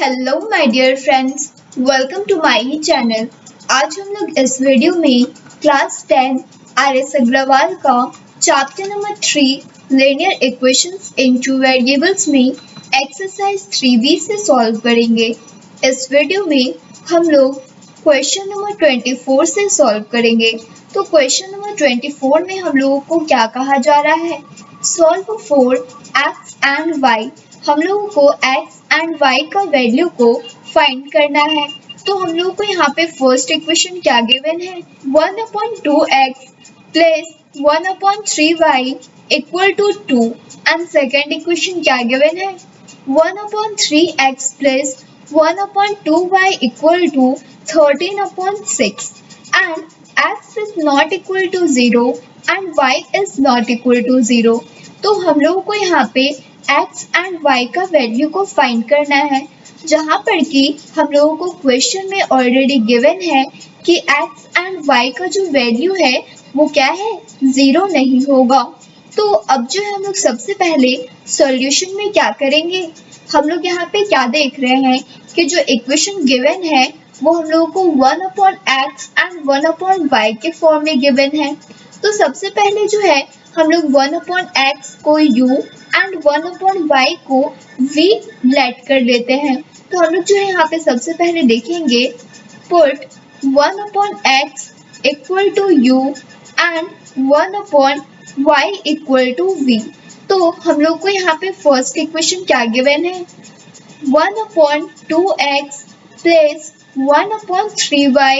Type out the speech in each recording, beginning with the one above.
Hello my dear friends, welcome to my channel. आज हम लोग इस वीडियो में क्लास 10 आर.एस. अग्रवाल का chapter number 3 linear equations into variables में एक्सरसाइज 3B से सॉल्व करेंगे। इस वीडियो में हम लोग क्वेश्चन नंबर 24 से सॉल्व करेंगे। तो क्वेश्चन नंबर 24 में हम लोगों को क्या कहा जा रहा है? Solve for x and y. हम लोगों को x एंड y का वैल्यू को फाइंड करना है। तो हम लोगों को यहाँ पे फर्स्ट इक्वेशन क्या गिवन है? 1/2x plus 1/3y equal to 2 and second equation क्या गिवन है? 1/3x plus 1/2y equal to 13/6 and x is not equal to 0 and y is not equal to 0। तो हम लोगों को यहाँ पे x एंड y का वैल्यू को फाइंड करना है, जहाँ पर कि हम लोगों को क्वेश्चन में ऑलरेडी गिवन है कि x एंड y का जो वैल्यू है वो क्या है? 0 नहीं होगा। तो अब जो है हम लोग सबसे पहले सॉल्यूशन में क्या करेंगे? हम लोग यहाँ पे क्या देख रहे हैं कि जो इक्वेशन गिवन है वो हम लोगों को 1/x एंड 1/y के फॉर्म में गिवन है। तो सबसे पहले जो है हम लोग 1/x को u एंड 1/y को v लेट कर लेते हैं। तो हम लोग जो है यहाँ पे सबसे पहले देखेंगे, put 1/x equal to u and 1/y equal to v। तो हम लोग को यहाँ पे फर्स्ट इक्वेशन क्या गिवन है? 1/2x plus 1/3y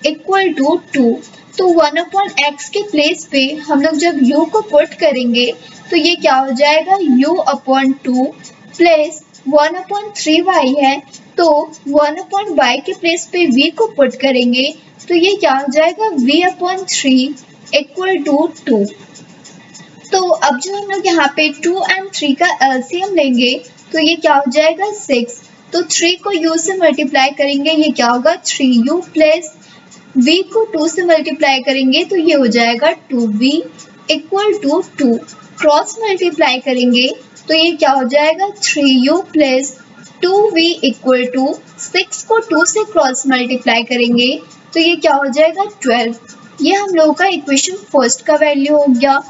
equal to 2। तो 1/x के प्लेस पे हम लोग जब u को पुट करेंगे तो ये क्या हो जाएगा? u/2 प्लस 1/3y है, तो 1/y के प्लेस पे v को पुट करेंगे तो ये क्या हो जाएगा? v/3 equal to 2। तो अब जो हम लोग यहाँ पे 2 एंड 3 का एलसीएम लेंगे तो ये क्या हो जाएगा? 6। तो 3 को u से मल्टीप्लाई करेंगे, ये क्या होगा? 3u प्लस v को 2 से मल्टीप्लाई करेंगे तो ये हो जाएगा 2v equal to 2। Cross multiply करेंगे तो ये क्या हो जाएगा? 3u plus 2v equal to 6 को 2 से क्रॉस मल्टीप्लाई करेंगे तो ये क्या हो जाएगा? 12। ये हम लोगों का इक्वेशन फर्स्ट का वैल्यू हो गया।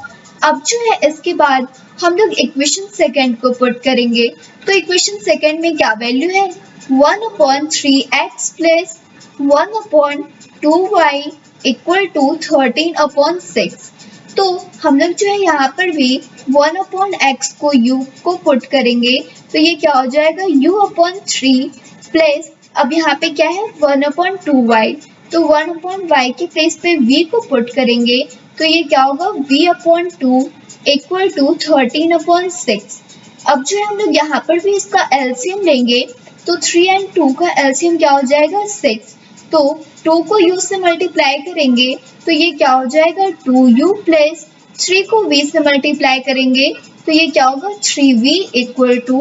अब जो है इसके बाद हम लोग इक्वेशन सेकेंड को पुट करेंगे। तो इक्वेशन सेकेंड में क्या वैल्यू है? 1/3x plus 1/2y equal to 13/6। तो हम लोग जो है यहाँ पर भी 1/x को u को पुट करेंगे तो ये क्या हो जाएगा? u/3 प्लस अब यहाँ पे क्या है? 1/2y। तो 1/y के प्लेस पे v को पुट करेंगे तो ये क्या होगा? v/2 equal to 13/6। अब जो है हम लोग यहाँ पर भी इसका एलसीएम लेंगे तो 3 एंड 2 का एलसीएम क्या हो जाएगा? 6। तो 2 को u से मल्टीप्लाई करेंगे तो ये क्या हो जाएगा? 2u प्लस 3 को v से मल्टीप्लाई करेंगे तो ये क्या होगा? 3v equal to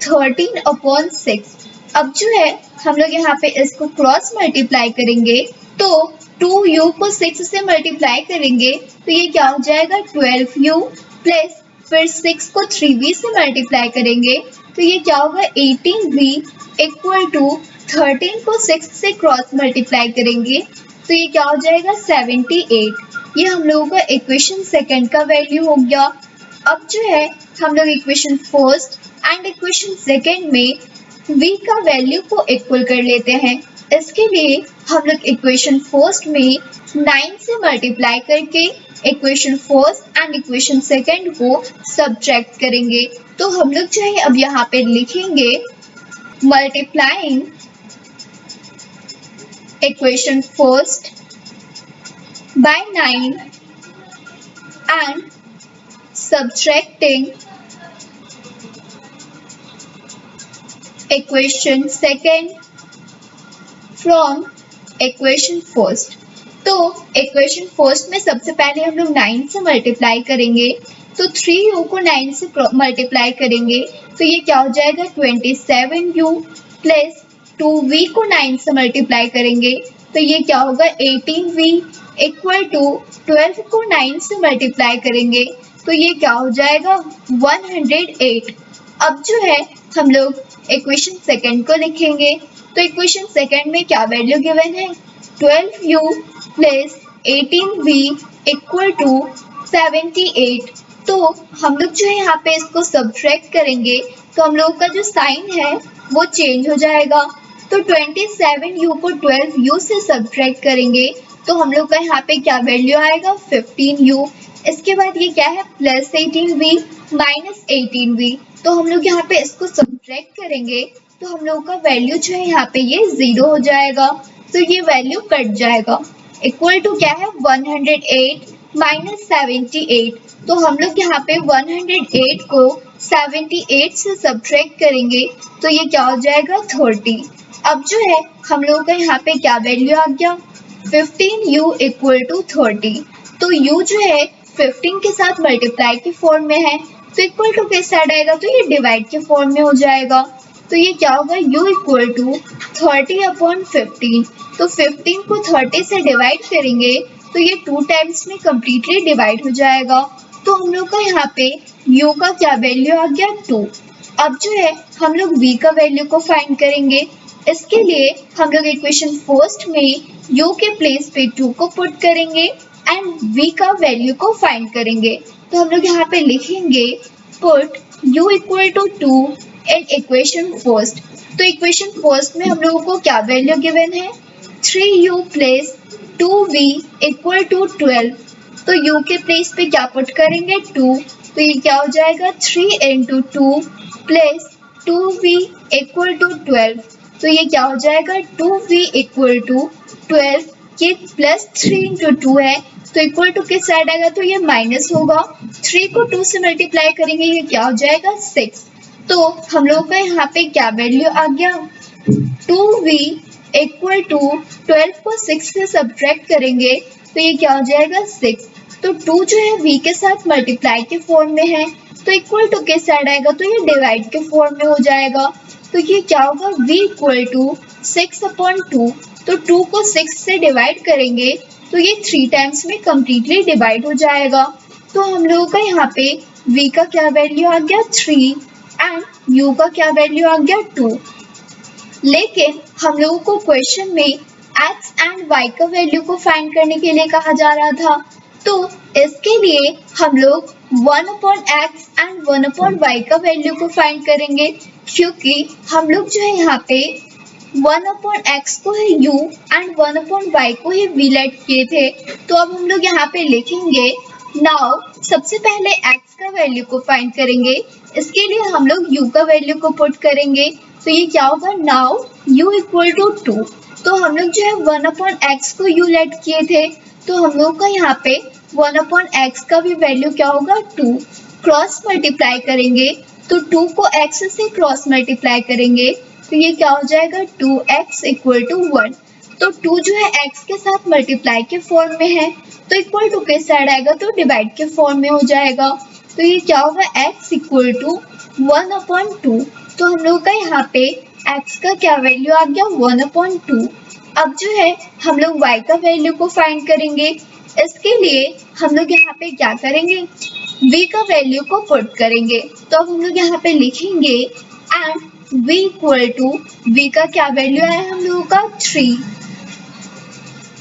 13/6। अब जो है हम लोग यहाँ पे इसको क्रॉस मल्टीप्लाई करेंगे तो 2u को 6 से मल्टीप्लाई करेंगे तो ये क्या हो जाएगा? 12u प्लस फिर 6 को 3v से मल्टीप्लाई करेंगे तो ये क्या होगा? 18v इक्वल टू 13 को 6 से क्रॉस मल्टीप्लाई करेंगे तो ये क्या हो जाएगा? 78। ये हम लोगों का इक्वेशन सेकेंड का वैल्यू हो गया। अब जो है हम लोग equation first and equation second में v का वैल्यू को इक्वल कर लेते हैं। इसके लिए हम लोग इक्वेशन फर्स्ट में 9 से मल्टीप्लाई करके equation first and equation second को सब्ट्रैक्ट करेंगे। तो हम लोग जो है अब यहाँ पे लिखेंगे, multiplying equation first by 9 and subtracting equation second from equation first. तो इक्वेशन फर्स्ट में सबसे पहले हम लोग 9 से मल्टीप्लाई करेंगे तो 3u को 9 से मल्टीप्लाई करेंगे तो ये क्या हो जाएगा? 27u प्लस 2v को 9 से मल्टीप्लाई करेंगे तो ये क्या होगा? 18v इक्वल टू 12 को 9 से मल्टीप्लाई करेंगे तो ये क्या हो जाएगा? 108। अब जो है हम लोग इक्वेशन सेकंड को लिखेंगे। तो इक्वेशन सेकंड में क्या वैल्यू गिवन है, 12u plus 18v equal to 78। तो हम लोग जो है यहाँ पे इसको सब्ट्रैक्ट करेंगे तो हम लोग का जो साइन है वो चेंज हो जाएगा। तो 27u को 12u से सब्ट्रैक्ट करेंगे तो हम लोग का यहाँ पे क्या वैल्यू आएगा, 15u। इसके बाद ये क्या है, प्लस 18v माइनस 18v। तो हम लोग यहाँ पे इसको सब्ट्रैक्ट करेंगे तो हम लोग का वैल्यू जो है यहाँ पे ये 0 हो जाएगा। तो ये वैल्यू कट जाएगा। इक्वल टू क्या है, 108 माइनस 78। तो हम लोग यहाँ पे 108 को 78 से सब्ट्रैक्ट करेंगे तो ये क्या हो जाएगा, 30। अब जो है हम लोग का यहाँ पे क्या वैल्यू आ गया, 15u इक्वल टू 30। तो u जो है 15 के साथ मल्टीप्लाई के फॉर्म में है तो इक्वल टू के साइड आएगा तो ये डिवाइड के फॉर्म में हो जाएगा। तो ये क्या होगा, u इक्वल टू 30/15। तो 15 को 30 से डिवाइड करेंगे तो ये 2 टाइम्स में कम्प्लीटली डिवाइड हो जाएगा। तो हम लोग का यहाँ पे u का क्या वैल्यू आ गया, 2। अब जो है हम लोग v का वैल्यू को फाइंड करेंगे। इसके लिए हम लोग इक्वेशन फर्स्ट में u के प्लेस पे 2 को पुट करेंगे एंड v का वैल्यू को फाइंड करेंगे। तो हम लोग यहाँ पे लिखेंगे put u equal to 2 in equation first. तो इक्वेशन फर्स्ट में हम लोगों को क्या वैल्यू गिवन है, 3u plus 2v equal to 12। तो u के प्लेस पे क्या पुट करेंगे, 2। तो ये क्या हो जाएगा, 3 into 2 plus 2v equal to 12। तो ये क्या हो जाएगा, 2v इक्वल टू 12। ये प्लस 3 इंटू 2 है तो इक्वल टू के साइड आएगा तो ये माइनस होगा। 3 को 2 से मल्टीप्लाई करेंगे ये क्या हो जाएगा, 6। तो हम लोग का यहाँ पे क्या वैल्यू आ गया, 2v इक्वल टू 12 को 6 से सब्ट्रैक्ट करेंगे तो ये क्या हो जाएगा, 6। तो 2 जो है v के साथ मल्टीप्लाई के फॉर्म में है तो इक्वल टू के साइड आएगा तो ये डिवाइड के फॉर्म में हो जाएगा। तो ये क्या होगा, v इक्वल टू 6/2। तो 2 को 6 से डिवाइड करेंगे तो ये 3 टाइम्स में कम्प्लीटली डिवाइड हो जाएगा। तो हम लोगों का यहाँ पे v का क्या वैल्यू आ गया, 3 एंड u का क्या वैल्यू आ गया, 2। लेकिन हम लोगों को क्वेश्चन में x एंड y का वैल्यू को फाइंड करने के लिए कहा जा रहा था। तो इसके लिए हम लोग 1/x एंड 1/y का वैल्यू को फाइंड करेंगे क्योंकि हम लोग जो है यहाँ पे 1/x को ही u एंड 1/y को ही v लेट किए थे। तो अब हम लोग यहाँ पे लिखेंगे नाउ, सबसे पहले x का वैल्यू को फाइंड करेंगे। इसके लिए हम लोग u का वैल्यू को पुट करेंगे तो ये क्या होगा, नाउ u इक्वल टू 2। तो हम लोग जो है 1/x को u लेट किए थे तो हम लोग का यहाँ पे 1/x का भी वैल्यू क्या होगा, 2। क्रॉस मल्टीप्लाई करेंगे तो 2 को x से क्रॉस मल्टीप्लाई करेंगे तो ये क्या हो जाएगा, 2x इक्वल टू 1। तो 2 जो है x के साथ मल्टीप्लाई के फॉर्म में है तो इक्वल टू के साइड आएगा तो डिवाइड के फॉर्म में हो जाएगा। तो ये क्या होगा, x इक्वल टू 1/2। तो हम लोग का यहाँ पे x का क्या वैल्यू आ गया, 1/2। अब जो है हम लोग y का वैल्यू को फाइंड करेंगे। इसके लिए हम लोग यहाँ पे क्या करेंगे, v का वैल्यू को पुट करेंगे। तो अब हम लोग यहाँ पे लिखेंगे and v equal to, v का क्या वैल्यू आया हम लोगों का, 3।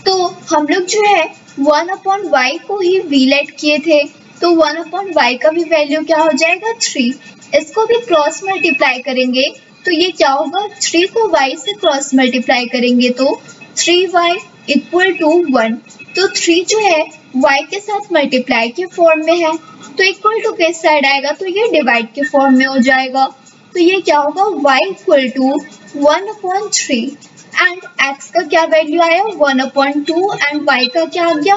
तो हम लोग जो है 1/y को ही v लेट किए थे तो 1/y का भी वैल्यू क्या हो जाएगा, 3। इसको भी क्रॉस मल्टीप्लाई करेंगे तो ये क्या होगा, 3 को y से क्रॉस मल्टीप्लाई करेंगे तो 3y इक्वल टू 1। तो 3 जो है y के साथ मल्टीप्लाई के फॉर्म में है तो इक्वल टू के साइड आएगा तो ये डिवाइड के फॉर्म में हो जाएगा। तो ये क्या होगा, y equal to 1/3 and x का क्या वैल्यू आया, 1/2 एंड y का क्या आ गया,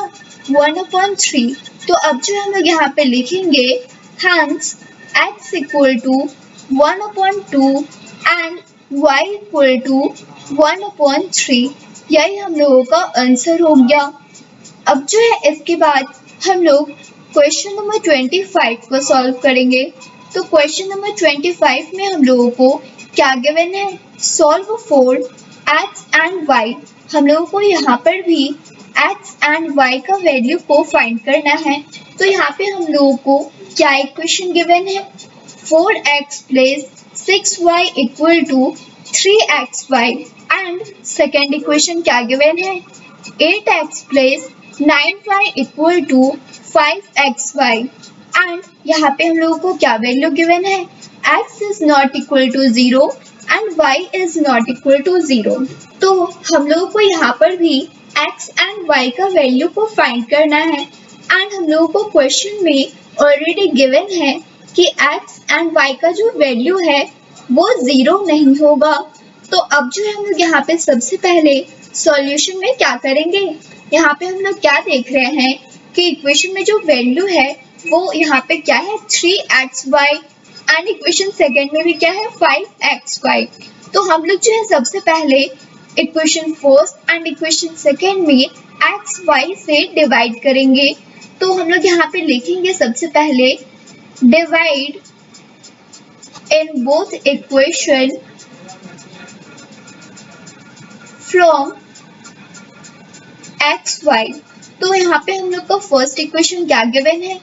1/3। तो अब जो हम लोग यहाँ पे लिखेंगे hence x equal to 1/2 and y equal to 1/3। यही हम लोगों का आंसर हो गया। अब जो है इसके बाद हम लोग क्वेश्चन नंबर 25 को सॉल्व करेंगे। तो क्वेश्चन नंबर 25 में हम लोगों को क्या गिवन है, solve for x and y। हम लोगों को यहाँ पर भी x एंड y का वैल्यू को फाइंड करना है। तो यहाँ पे हम लोगों को क्या इक्वेशन गिवन है, 4x plus 6y equal to 3xy and second equation क्या given है 8x plus 9y equal to 5xy and यहाँ पे हम लोगों को क्या वैल्यू गिवन है x is not equal to 0 and y is not equal to 0। तो हम लोगों को यहाँ पर भी x and y का वैल्यू को फाइंड करना है एंड हम लोगों को क्वेश्चन में ऑलरेडी गिवन है कि x एंड y का जो वैल्यू है वो 0 नहीं होगा। तो अब जो है हम लोग यहाँ पे सबसे पहले सॉल्यूशन में क्या करेंगे, यहाँ पे हम लोग क्या देख रहे हैं कि इक्वेशन में जो वैल्यू है वो यहाँ पे क्या है 3xy एंड इक्वेशन सेकेंड में भी क्या है 5xy। तो हम लोग जो है सबसे पहले equation first and equation second में एक्स वाई से डिवाइड करेंगे। तो हम लोग यहाँ पे लिखेंगे सबसे पहले divide in both equation from x y. तो यहाँ पे हम लोग का फर्स्ट इक्वेशन क्या गिवन है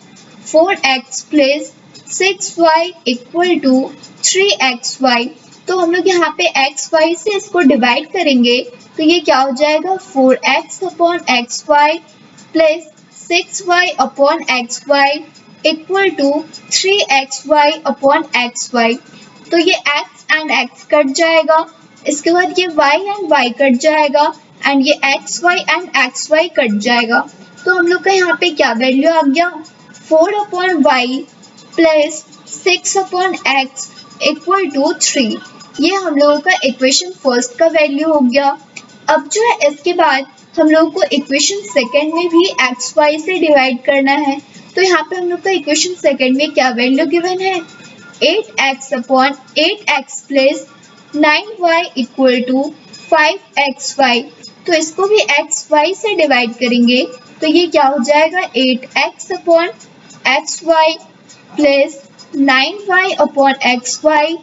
4x plus 6y equal to 3xy। तो हम लोग यहाँ पे xy से इसको डिवाइड करेंगे तो ये क्या हो जाएगा 4x upon xy plus 6y upon xy equal to 3xy upon xy। तो ये x एंड x कट जाएगा, इसके बाद ये y एंड y कट जाएगा एंड ये xy एंड xy कट जाएगा। तो हम लोग का यहाँ पे क्या वैल्यू आ गया 4 upon y plus 6 upon x equal to 3। ये हम लोगों का इक्वेशन फर्स्ट का वैल्यू हो गया। अब जो है इसके बाद हम लोगों को इक्वेशन सेकेंड में भी एक्स वाई से डिवाइड करना है। तो यहाँ पे हम लोग का इक्वेशन सेकेंड में क्या वैल्यू गिवन है 8x upon 8x plus 9y equal to 5xy। तो इसको भी xy से डिवाइड करेंगे तो ये क्या हो जाएगा 8x upon xy plus 9y upon xy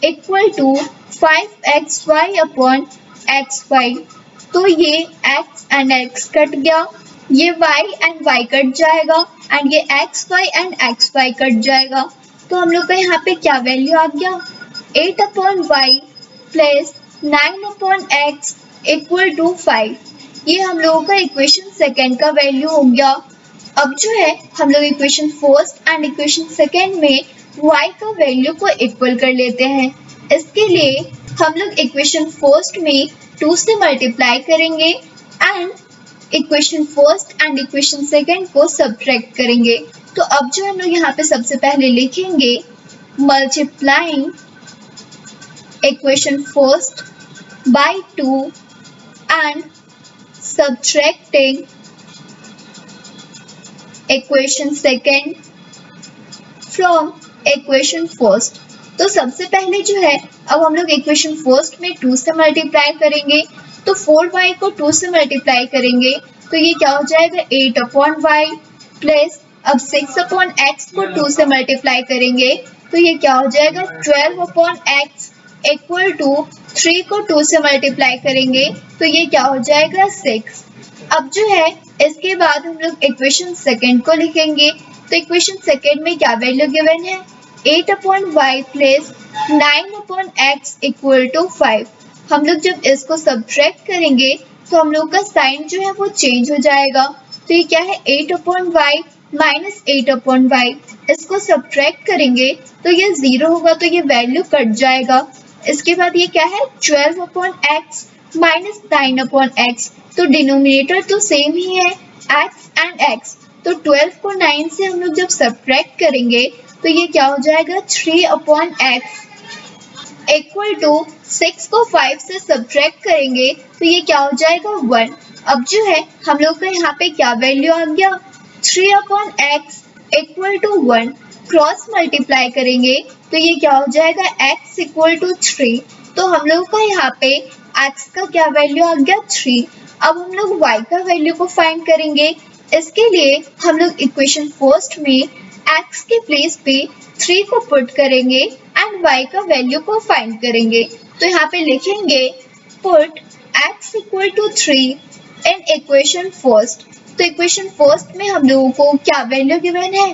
equal to 5xy upon xy। तो ये x एंड x कट गया, ये y एंड y कट जाएगा एंड ये xy एंड xy कट जाएगा। तो हम लोग का यहाँ पे क्या वैल्यू आ गया 8 upon y plus 9 upon x equal to 5। ये हम लोगों का इक्वेशन सेकेंड का वैल्यू हो गया। अब जो है हम लोग equation first and equation second में y का वैल्यू को इक्वल कर लेते हैं। इसके लिए हम लोग इक्वेशन फर्स्ट में 2 से मल्टीप्लाई करेंगे and equation first and equation second को सब्ट्रैक्ट करेंगे। तो अब जो हम लोग यहाँ पे सबसे पहले लिखेंगे multiplying equation first by 2 and subtracting equation second from equation first। तो सबसे पहले जो है अब हम लोग इक्वेशन फर्स्ट में 2 से मल्टीप्लाई करेंगे तो 4y को 2 से मल्टीप्लाई करेंगे तो ये क्या हो जाएगा 8 अपॉन वाई प्लस अब 6 अपॉन एक्स को 2 से मल्टीप्लाई करेंगे तो ये क्या हो जाएगा 12 अपॉन एक्स इक्वल टू 3 को 2 से मल्टीप्लाई करेंगे तो ये क्या हो जाएगा 6। अब जो है इसके बाद हम लोग इक्वेशन सेकेंड को लिखेंगे। तो इक्वेशन सेकेंड में क्या वैल्यू गिवन है 8 upon y plus 9 upon x equal to 5। हम लोग जब इसको सब्ट्रैक्ट करेंगे तो हम लोग का साइन जो है वो चेंज हो जाएगा। तो ये क्या है 8 upon y minus 8 upon y, इसको सब्ट्रैक्ट करेंगे तो ये 0 होगा तो ये वैल्यू कट जाएगा। इसके बाद ये क्या है 12 upon x minus 9 upon x, तो डिनोमिनेटर तो सेम ही है एक्स एंड एक्स। तो 12 को 9 से हम लोग जब सब्ट्रैक्ट करेंगे तो ये क्या हो जाएगा 3 अपॉन एक्स इक्वल टू 6 को 5 से सब्ट्रैक्ट करेंगे तो ये क्या हो जाएगा 1। अब जो है हम लोग का यहाँ पे क्या वैल्यू आ गया 3 upon x equal to 1। Cross multiply करेंगे तो ये क्या हो जाएगा x इक्वल टू 3। तो हम लोग का यहाँ पे x का क्या वैल्यू आ गया 3। अब हम लोग y का वैल्यू को फाइंड करेंगे। इसके लिए हम लोग इक्वेशन फर्स्ट में x के प्लेस पे 3 को पुट करेंगे एंड y का वैल्यू को फाइंड करेंगे। तो यहाँ पे लिखेंगे put x equal to 3 in equation first. तो इक्वेशन फर्स्ट में हम लोगों को क्या वैल्यू गिवन है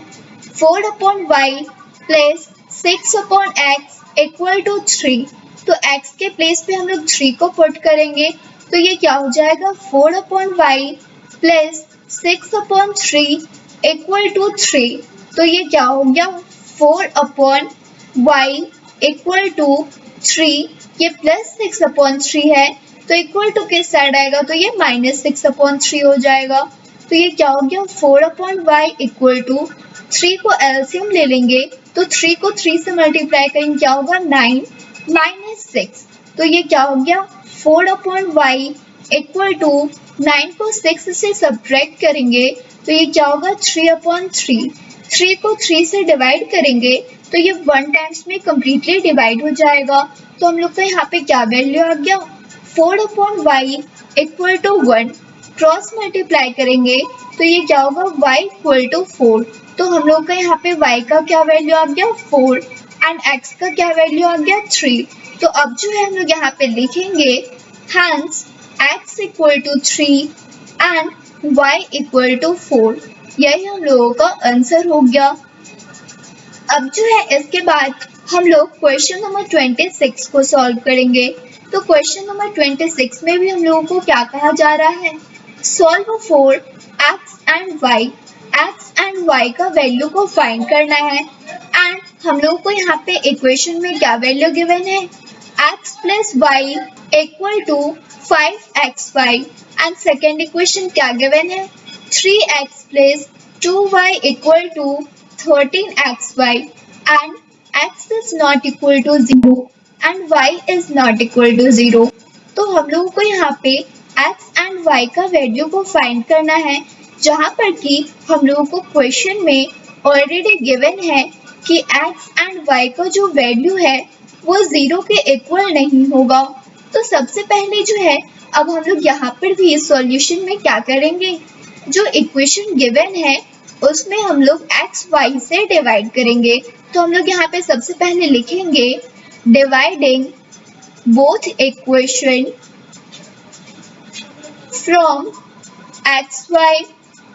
4 upon y plus 6 upon x equal to 3। तो x के प्लेस पे हम लोग 3 को पुट करेंगे, तो ये क्या हो जाएगा 4 upon y plus 6 upon 3 equal to 3। तो ये क्या हो गया 4 अपॉन वाई इक्वल टू 3, ये प्लस 6 अपॉन 3 है, तो इक्वल टू किस साइड आएगा, तो ये माइनस 6 अपॉन 3 हो जाएगा। तो ये क्या हो गया 4 अपॉन वाई इक्वल टू 3 को एलसीएम ले लेंगे, तो 3 को 3 से मल्टीप्लाई करेंगे क्या होगा 9 माइनस 6। तो ये क्या हो गया 4 अपॉन वाई इक्वल टू 9 को 6 से सब्ट्रैक्ट करेंगे, तो ये क्या होगा 3 अपॉन 3। 3 को 3 से डिवाइड करेंगे, तो ये 1 टाइम्स में कम्प्लीटली डिवाइड हो जाएगा। तो हम लोग का यहाँ पे क्या वैल्यू आ गया 4 upon y equal to 1। Cross multiply करेंगे, तो ये क्या होगा y इक्वल टू 4। तो हम लोग का यहाँ पे y का क्या वैल्यू आ गया 4 एंड x का क्या वैल्यू आ गया 3। तो अब जो है हम लोग यहाँ पे लिखेंगे hence x equal to 3 and y equal to 4। यही हम लोगों का आंसर हो गया। अब जो है इसके बाद हम लोग क्वेश्चन नंबर 26 को सॉल्व करेंगे। तो क्वेश्चन नंबर 26 में भी हम लोगों को क्या कहा जा रहा है, solve for x and y। x and y का वैल्यू को फाइंड करना है एंड हम लोगों को यहाँ पे इक्वेशन में क्या वैल्यू गिवन है x plus y equal to 5xy and second equation क्या गिवन है 3x plus 2y equal to 13xy and x is not equal to 0 and y is not equal to 0। तो हम लोगों को यहाँ पे x एंड y का value को फाइंड करना है, जहाँ पर कि हम लोगों को क्वेश्चन में ऑलरेडी गिवन है कि x एंड y का जो वैल्यू है वो 0 के इक्वल नहीं होगा। तो सबसे पहले जो है अब हम लोग यहाँ पर भी सॉल्यूशन में क्या करेंगे, जो इक्वेशन गिवन है उसमें हम लोग x y से डिवाइड करेंगे। तो हम लोग यहाँ पे सबसे पहले लिखेंगे dividing both equation from x y।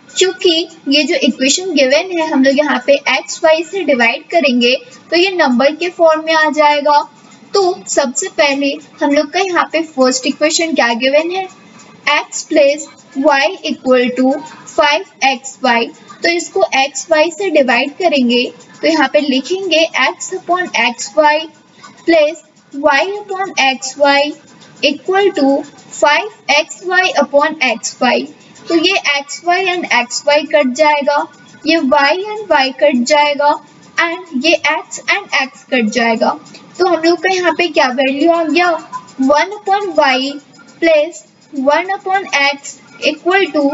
क्योंकि ये जो इक्वेशन गिवन है हम लोग यहाँ पे x y से डिवाइड करेंगे तो ये नंबर के फॉर्म में आ जाएगा। तो सबसे पहले हम लोग का यहाँ पे फर्स्ट इक्वेशन क्या गिवन है x plus y equal to 5xy। तो इसको x y से डिवाइड करेंगे तो यहाँ पे लिखेंगे x upon x y plus y upon x y equal to 5xy upon x y. तो ये xy एंड xy कट जाएगा, ये y एंड y कट जाएगा एंड ये x एंड x कट जाएगा। तो हम लोग का यहाँ पे क्या वैल्यू आ गया 1 upon y plus 1 upon x equal to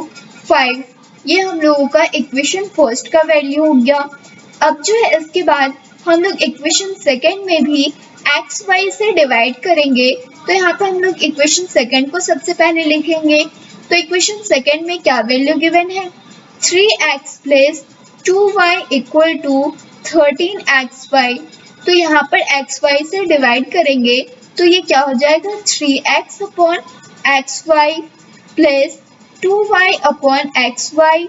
5। ये हम लोगों का इक्वेशन फर्स्ट का वैल्यू हो गया। अब जो है इसके बाद हम लोग इक्वेशन सेकंड में भी एक्स वाई से डिवाइड करेंगे। तो यहाँ पे हम लोग इक्वेशन सेकंड को सबसे पहले लिखेंगे। तो इक्वेशन सेकंड में क्या वैल्यू गिवन है 3x plus 2y equal to 13xy। तो यहाँ पर एक्स वाई से डिवाइड करेंगे तो ये क्या हो जाएगा 3x upon x y plus 2y upon x y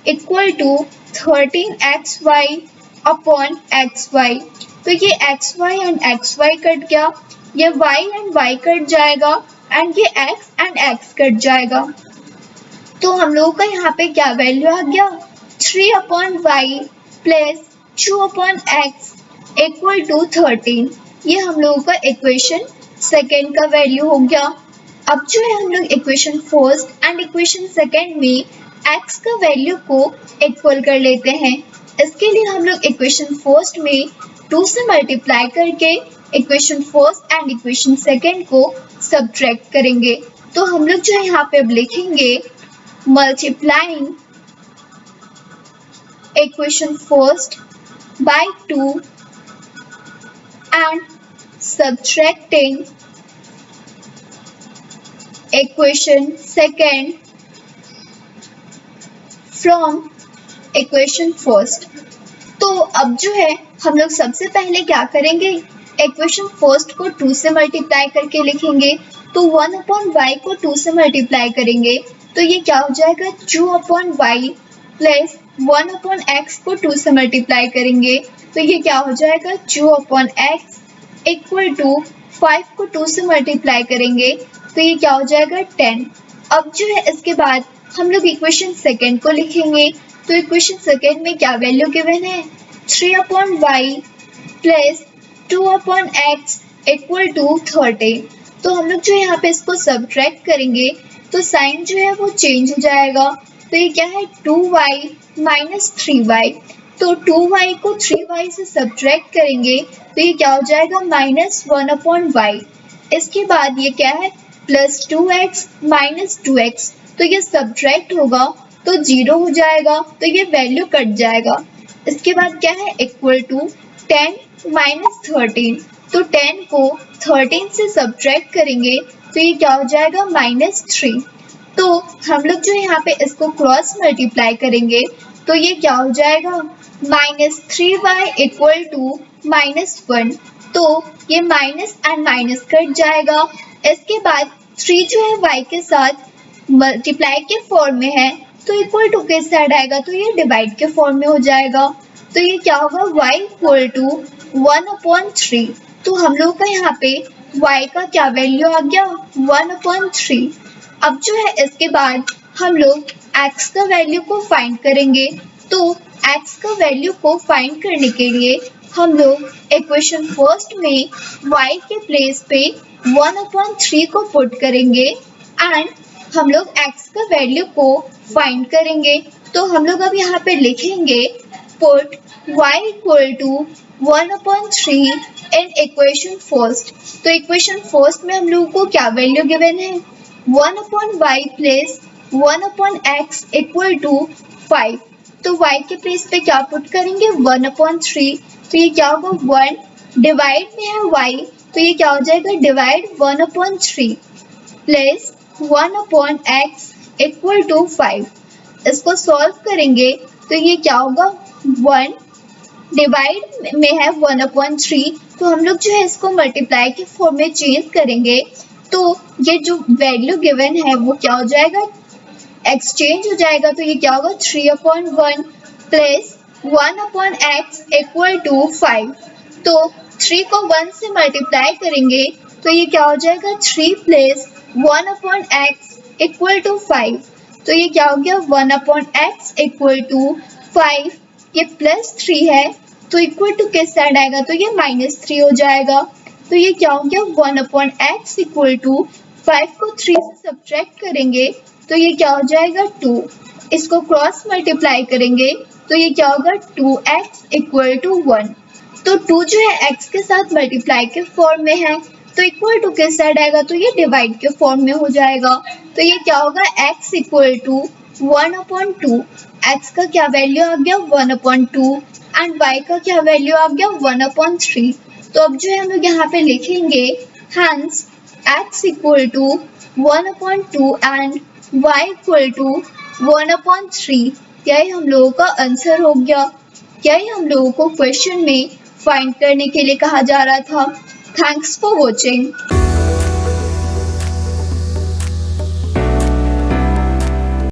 equal to 13xy upon x y. तो ये x y and x y cut गया, ये y एंड y कट जाएगा एंड ये x एंड x कट जाएगा। तो हम लोगों का यहाँ पे क्या वैल्यू आ गया 3 upon y plus 2 upon x equal to 13। ये हम लोगों का इक्वेशन सेकेंड का वैल्यू हो गया। अब जो है हम लोग equation first and equation second में x का वैल्यू को इक्वल कर लेते हैं। इसके लिए हम लोग इक्वेशन फर्स्ट में 2 से मल्टीप्लाई करके equation first and equation second को सब्ट्रैक्ट करेंगे। तो हम लोग जो है यहाँ पे अब लिखेंगे multiplying equation first by 2 and subtracting equation second from equation first. तो अब जो है हम लोग सबसे पहले क्या करेंगे इक्वेशन फर्स्ट को 2 से मल्टीप्लाई करके लिखेंगे। तो 1 अपॉन वाई को 2 से मल्टीप्लाई करेंगे तो ये क्या हो जाएगा 2 upon y plus 1 upon x को 2 से मल्टीप्लाई करेंगे तो ये क्या हो जाएगा 2/x इक्वल टू 5 को 2 से मल्टीप्लाई करेंगे तो ये क्या हो जाएगा 10। अब जो है इसके बाद हम लोग इक्वेशन सेकेंड को लिखेंगे। तो इक्वेशन सेकेंड में क्या वैल्यू गिवन है 3/y plus 2/x equal to 30। तो हम लोग जो यहाँ पे इसको सब्ट्रैक्ट करेंगे तो साइन जो है वो चेंज हो जाएगा। तो ये क्या है 2y माइनस 3y। तो 2y को 3y से सब्ट्रैक्ट करेंगे तो ये क्या हो जाएगा -1/y। इसके बाद ये क्या है प्लस 2x माइनस 2x। तो ये सब्ट्रैक्ट होगा तो 0 हो जाएगा तो ये वैल्यू कट जाएगा। इसके बाद क्या है इक्वल टू 10 माइनस 13। तो 10 को 13 से सब्ट्रैक्ट करेंगे तो ये क्या हो जाएगा -3। तो हम लोग जो यहाँ पे इसको क्रॉस मल्टीप्लाई करेंगे तो ये क्या हो जाएगा -3y इक्वल टू -1। तो ये माइनस एंड माइनस कट जाएगा। इसके बाद 3 जो है y के साथ मल्टीप्लाई के फॉर्म में है तो इक्वल टू के साइड आएगा तो ये डिवाइड के फॉर्म में हो जाएगा। तो ये क्या होगा y इक्वल टू 1/3। तो हम लोग का यहाँ पे y का क्या वैल्यू आ गया 1/3। अब जो है इसके बाद हम लोग x का वैल्यू को फाइंड करेंगे। तो x का वैल्यू को फाइंड करने के लिए हम लोग इक्वेशन फर्स्ट में y के प्लेस पे 1/3 को पुट करेंगे एंड हम लोग x का वैल्यू को फाइंड करेंगे। तो हम लोग अब यहाँ पे लिखेंगे put y equal to 1/3 in equation first. तो इक्वेशन फर्स्ट में हम लोगों को क्या वैल्यू गिवन है 1/y plus 1/x equal to 5। तो y के प्लेस पे क्या पुट करेंगे 1/3। तो ये क्या होगा 1 डिवाइड में है y तो ये क्या हो जाएगा divide 1/3 plus 1/x equal to 5। इसको सॉल्व करेंगे तो ये क्या होगा 1 डिवाइड में है 1/3। तो हम लोग जो है इसको मल्टीप्लाई के फॉर्म में चेंज करेंगे तो ये जो वैल्यू गिवन है वो क्या हो जाएगा एक्सचेंज हो जाएगा। तो ये क्या होगा 3/1 प्लस 1/x इक्वल टू 5। तो 3 को 1 से मल्टीप्लाई करेंगे तो ये क्या हो जाएगा 3 प्लस 1/x इक्वल टू 5। तो ये क्या हो गया 1/x इक्वल टू 5। ये प्लस 3 है तो इक्वल टू किस साइड आएगा तो ये -3 हो जाएगा। तो ये क्या हो गया 1/x इक्वल टू 5 को 3 से सब्ट्रैक्ट करेंगे तो ये क्या हो जाएगा 2। इसको क्रॉस मल्टीप्लाई करेंगे तो ये क्या होगा 2x इक्वल टू 1। तो 2 जो है x के साथ मल्टीप्लाई के फॉर्म में है तो इक्वल टू के साइड आएगा तो ये डिवाइड के फॉर्म में हो जाएगा। तो ये क्या होगा x इक्वल टू 1/2। x का क्या वैल्यू आ गया 1/2 एंड y का क्या वैल्यू आ गया 1/3। तो अब जो है हम लोग यहाँ पे लिखेंगे hence x equal to 1/2 and y equal to 1/3। यही हम लोगों का आंसर हो गया। यही हम लोगों को क्वेश्चन में फाइंड करने के लिए कहा जा रहा था। Thanks for watching.